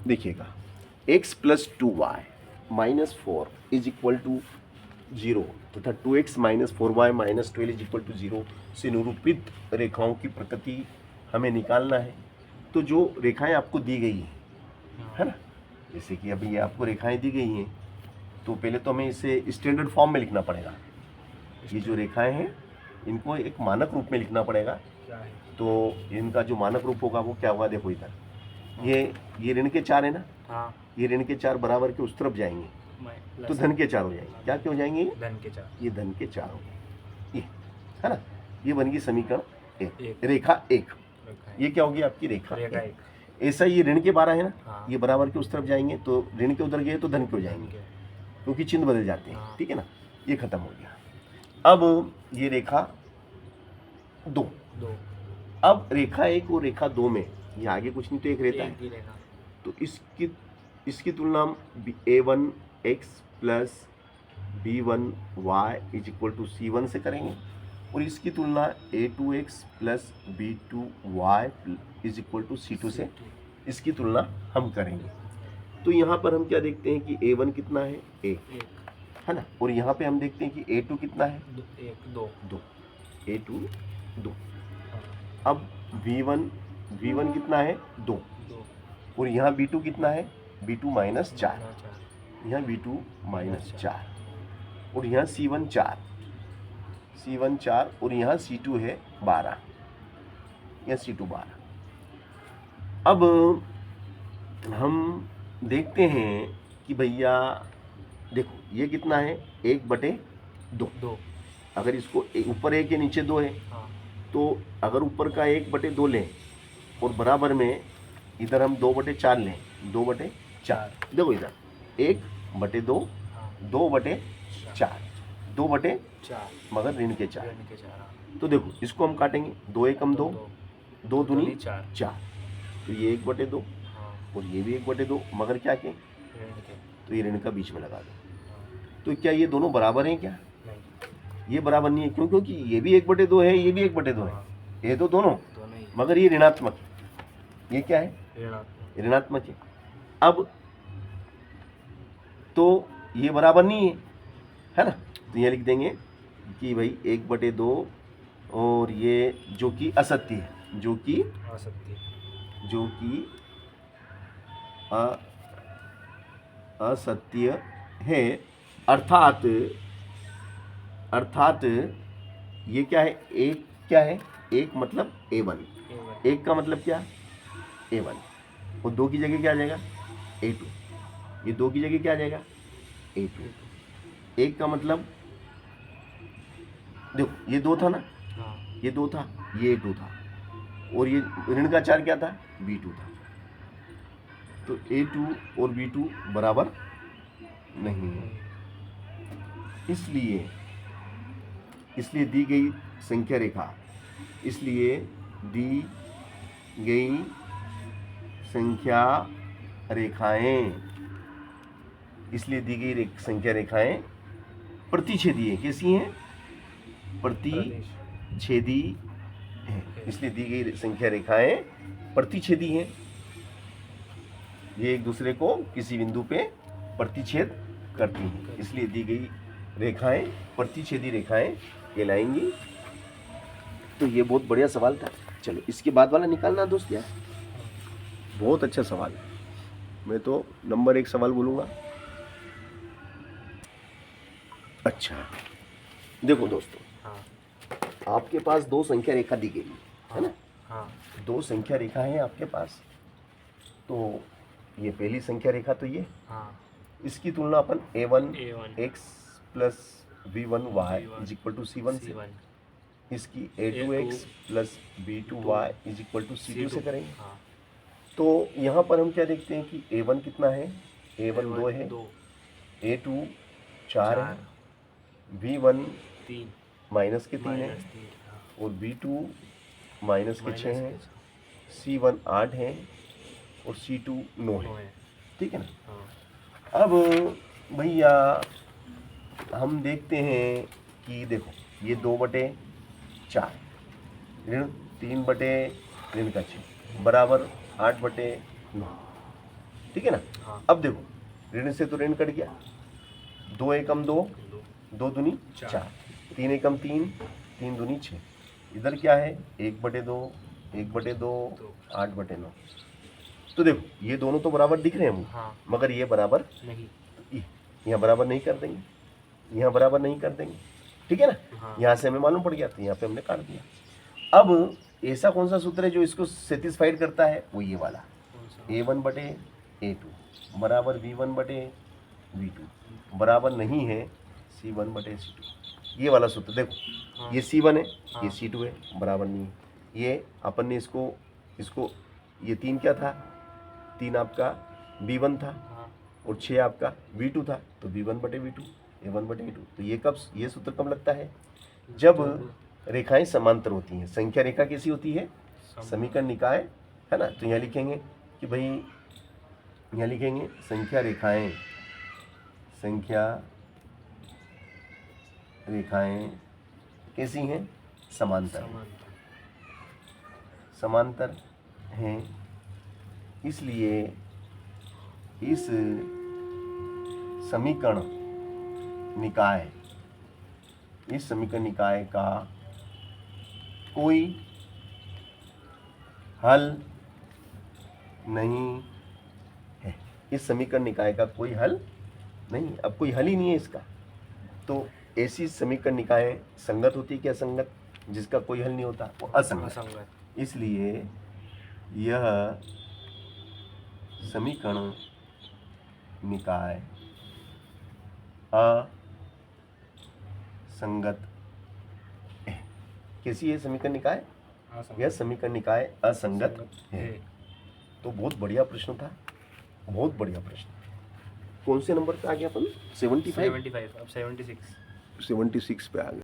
देखिएगा, x plus 2y minus 4 is equal to 0 तथा 2x minus 4y minus 12 is equal to 0 से निरूपित रेखाओं की प्रकृति हमें निकालना है। तो जो रेखाएं आपको दी गई है ना, जैसे कि अभी ये आपको रेखाएं दी गई हैं, तो पहले तो हमें इसे स्टैंडर्ड फॉर्म में लिखना पड़ेगा। ये जो रेखाएं हैं इनको एक मानक रूप में लिखना पड़ेगा। तो इनका जो मानक रूप होगा वो क्या होगा, देखो इधर ये ऋण के 4 है ना, हाँ, ये ऋण के 4 बराबर के उस तरफ जाएंगे तो धन के 4 हो जाएंगे। क्या क्यों जाएंगे? धन के 4। ये धन के 4 हो गए, ये है ना। ये बन गई समीकरण एक। रेखा 1। ये क्या होगी आपकी रेखा 1। ऐसा ये ऋण के 12 है ना, हाँ। ये बराबर के उस तरफ जाएंगे तो ऋण के उधर गए तो धन के हो जाएंगे, क्योंकि चिन्ह बदल जाते हैं। हाँ। ठीक है ना, ये खत्म हो गया। अब ये रेखा 2, अब रेखा 1 और रेखा 2 में ये आगे कुछ नहीं तो एक रहता है, तो इसकी तुलना हम a1x plus b1y is equal to c1 से करेंगे और इसकी तुलना a2x plus b2y is equal to c2 से इसकी तुलना हम करेंगे। तो यहाँ पर हम क्या देखते हैं कि a1 कितना है, 1 है ना, और यहाँ पे हम देखते हैं कि a2 कितना है, 2 a2 2। अब v1 कितना है, 2 और यहाँ b2 कितना है, b2 माइनस 4, यहाँ b2 माइनस 4 और यहाँ c1 4 और यहाँ c2 है 12, यहाँ c2 12। अब हम देखते हैं कि भैया देखो ये कितना है, 1/2। अगर इसको ऊपर 1 के नीचे 2 है, तो अगर ऊपर का 1/2 लें और बराबर में इधर हम 2/4 लें, 2/4। देखो इधर 1/2 2/4 2/4 मगर ऋण के 4। तो देखो इसको हम काटेंगे, 2 एकम 2, 2 दूनी 4, तो ये 1/2 और ये भी 1/2 मगर क्या के, तो ये ऋण का बीच में लगा दो। तो क्या ये दोनों बराबर हैं क्या? ये बराबर नहीं है, क्यों? क्योंकि ये भी 1/2 है, ये भी 1/2 है, ये तो दोनों मगर ये ऋणात्मक, ये क्या है, ऋणात्मक है। अब तो ये बराबर नहीं है ना, तो ये लिख देंगे कि भाई 1/2 और ये जो कि असत्य है, जो कि असत्य है, अर्थात ये क्या है, एक क्या है, एक मतलब a1, एक का मतलब क्या, a1 और 2 की जगह क्या आ जाएगा, a2, ये 2 की जगह क्या आ जाएगा, a2। एक का मतलब देखो ये 2 था ना, ये 2 था, ये a2 था और ये ऋण का 4 क्या था, b2 था। तो a2 और b2 बराबर नहीं है, इसलिए दी गई संख्या रेखा, इसलिए दी गई संख्या रेखाएं प्रतिच्छेदी हैं। कैसी हैं? प्रतिच्छेदी हैं। इसलिए दी गई संख्या रेखाएं प्रतिच्छेदी हैं, ये एक दूसरे को किसी बिंदु पे प्रतिच्छेद करती हैं, इसलिए दी गई रेखाएं प्रतिच्छेदी रेखाएं कहलाएंगी। तो ये बहुत बढ़िया सवाल था। चलो इसके बाद वाला निकालना दोस्त यार, बहुत अच्छा सवाल है, मैं तो नंबर 1 सवाल बोलूँगा। अच्छा देखो दोस्तों, आपके पास 2 संख्या रेखा दी गई है ना, 2 संख्या रेखा है आपके पास। तो ये पहली संख्या रेखा तो ये, इसकी तुलना अपन a1x plus b1y is equal to c1 से, इसकी a2x plus b2y is equal to c2 से करेंगे। तो यहाँ पर हम क्या देखते हैं कि a1 कितना है, a1 2 है, a2 4 है, b1 माइनस के 3 है और b2 माइनस के 6 है, c1 8 है और c2 9 है। ठीक है ना। अब भैया हम देखते हैं कि देखो ये 2/4 ऋण 3/ऋण का 6 बराबर 8/9। ठीक है ना। हाँ। अब देखो ऋण से तो ऋण कट गया, 2 एकम 2, 2 दूनी 4, 3 एकम 3, 3 दूनी 6। इधर क्या है 1/2, 1/2, 8/9। तो देखो ये दोनों तो बराबर दिख रहे हैं हमको, हाँ। मगर ये बराबर नहीं, यहाँ बराबर नहीं कर देंगे, यहाँ बराबर नहीं कर देंगे, ठीक है ना। हाँ। यहाँ से हमें मालूम पड़ गया, तो यहाँ पे हमने काट दिया। अब ऐसा कौन सा सूत्र है जो इसको सेटिस्फाइड करता है, वो ये वाला, A1/A2 बराबर B1/V2 बराबर नहीं है C1/C2। ये वाला सूत्र देखो, हाँ। ये C1 है, हाँ। ये C2 है, बराबर नहीं है। ये अपन ने इसको ये 3 क्या था, 3 आपका B1 था, हाँ। और 6 आपका V2 था, तो B1/V2 A1/A2। तो ये सूत्र कब लगता है, जब रेखाएं समांतर होती हैं। संख्या रेखा कैसी होती है, समीकरण निकाय, है ना। तो यहाँ लिखेंगे कि भाई, यहाँ लिखेंगे संख्या रेखाएं कैसी हैं, समांतर हैं। इसलिए इस समीकरण निकाय का कोई हल नहीं है। इस समीकरण निकाय का कोई हल नहीं, अब कोई हल ही नहीं है इसका। तो ऐसी समीकरण निकाय संगत होती है क्या, संगत, जिसका कोई हल नहीं होता वो असंगत। इसलिए यह समीकरण निकाय असंगत है। कैसी है समीकरण निकाय, यह समीकरण निकाय असंगत है। तो बहुत बढ़िया प्रश्न था, बहुत बढ़िया प्रश्न। कौन से नंबर पे आ गया अपन, 75? 75, अब 76 76 पे आ गए।